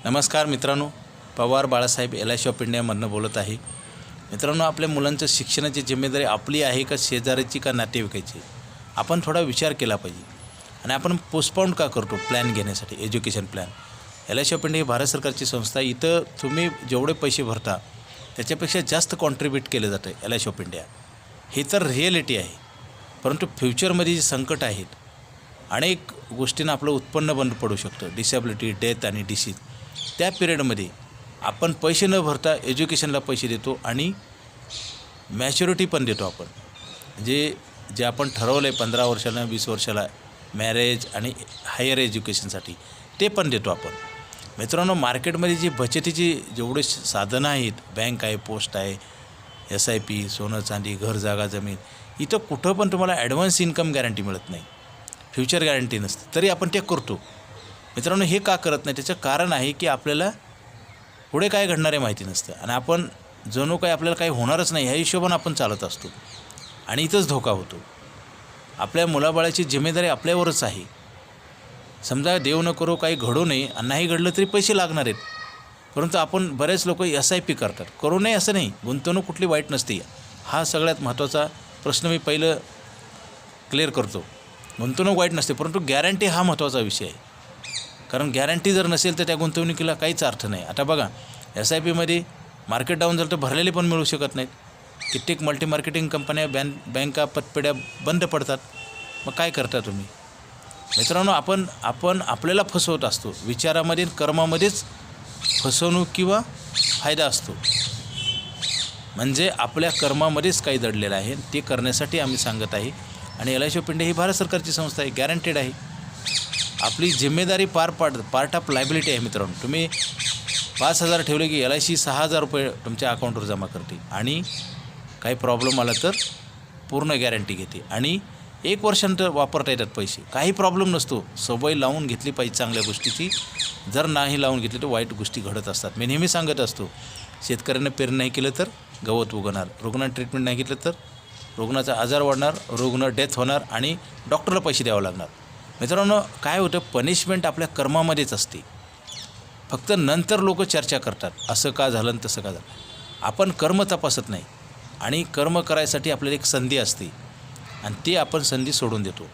नमस्कार मित्रांनो, Pawar Balasaheb LIC of इंडियामधनं बोलत आहे. मित्रांनो, आपल्या मुलांचं शिक्षणाची जिम्मेदारी आपली आहे का शेजाऱ्याची का नातेवाईकाची? आपण थोडा विचार केला पाहिजे. आणि आपण पोस्टपोन का करतो प्लॅन घेण्यासाठी? Education plan LIC of India ही भारत सरकारची संस्था. इथं तुम्ही जेवढे पैसे भरता त्याच्यापेक्षा जास्त कॉन्ट्रीब्यूट केलं जातं LIC ऑफ इंडिया. हे तर रिॲलिटी आहे. परंतु फ्युचरमध्ये जे संकट आहेत, अनेक गोष्टींना आपलं उत्पन्न बंद पडू शकतं. डिसेबिलिटी, डेथ आणि डिसीज. त्या पिरियडमध्ये आपण पैसे न भरता एज्युकेशनला पैसे देतो आणि मॅच्युरिटी पण देतो. आपण जे आपण ठरवलं आहे 15 वर्षाला 20 वर्षाला मॅरेज आणि हायर एज्युकेशनसाठी ते पण देतो आपण. मित्रांनो, मार्केटमध्ये जी बचतीची जेवढे साधनं आहेत, बँक आहे, पोस्ट आहे, SIP, सोनं चांदी, घर जागा जमीन, इथं कुठं पण तुम्हाला ॲडव्हान्स इन्कम गॅरंटी मिळत नाही, फ्युचर गॅरंटी नसते. तरी आपण ते करतो. मित्रांनो, हे का करत नाही? त्याचं कारण आहे की आपल्याला पुढे काय घडणार आहे माहिती नसतं आणि आपण जणू काही आपल्याला काही होणारच नाही ह्या हिशोबाने आपण चालत असतो आणि इथंच धोका होतो. आपल्या मुलाबाळाची जिम्मेदारी आपल्यावरच आहे. समजा देव न करो काही घडू नये आणि नाही घडलं तरी पैसे लागणार आहेत. परंतु आपण बरेच लोक SIP करतात. करू नये असं नाही, गुंतवणूक कुठली वाईट नसते. हा सगळ्यात महत्त्वाचा प्रश्न मी पहिलं क्लिअर करतो. गुंतवणूक वाईट नसते, परंतु गॅरंटी हा महत्त्वाचा विषय आहे. कारण गॅरंटी जर नसेल तर त्या गुंतवणुकीला काहीच अर्थ नाही. आता बघा, SIPमध्ये मार्केट डाऊन झालं तर भरलेले पण मिळू शकत नाहीत. कित्येक मल्टी मार्केटिंग कंपन्या, बँका, पतपेढ्या बंद पडतात. मग काय करता तुम्ही? मित्रांनो, आपण आपल्याला फसवत असतो. विचारामध्ये, कर्मामध्येच फसवणूक किंवा फायदा असतो. म्हणजे आपल्या कर्मामध्येच काही दडलेलं आहे. ते करण्यासाठी आम्ही सांगत आहे. आणि LIC ऑफ इंडिया ही भारत सरकारची संस्था आहे, गॅरंटेड आहे. आपली जिम्मेदारी पार्ट ऑफ लायबिलिटी आहे. मित्रांनो, तुम्ही 5,000 ठेवले की LIC 6,000 रुपये तुमच्या अकाउंटवर जमा करते आणि काही प्रॉब्लेम आला तर पूर्ण गॅरंटी घेते आणि 1 वर्षानंतर वापरता येतात पैसे. काही प्रॉब्लेम नसतो. सवय लावून घेतली पाहिजे चांगल्या गोष्टीची. जर नाही लावून घेतली तर वाईट गोष्टी घडत असतात. मी नेहमी सांगत असतो, शेतकऱ्यानं पेरणी नाही केलं तर गवत उगवणार, रुग्णानं ट्रीटमेंट नाही घेतलं तर रुग्णाचा आजार वाढणार, रुग्ण डेथ होणार आणि डॉक्टरला पैसे द्यावं लागणार. मित्रांनो, काय होतं, पनिशमेंट आपल्या कर्मामध्येच असते. फक्त नंतर लोक चर्चा करतात, असं का झालं आणि तसं का झालं. आपण कर्म तपासत नाही आणि कर्म करायसाठी आपल्याला एक संधी असते आणि ती आपण संधी सोडून देतो.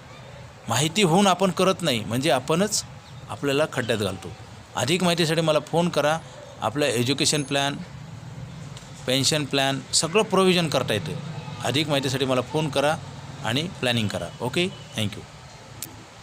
माहिती होऊन आपण करत नाही म्हणजे आपणच आपल्याला खड्ड्यात घालतो. अधिक माहितीसाठी मला फोन करा. आपलं एज्युकेशन प्लॅन, पेन्शन प्लॅन सगळं प्रोव्हिजन करता येतं. अधिक माहितीसाठी मला फोन करा आणि प्लॅनिंग करा. Okay, thank you.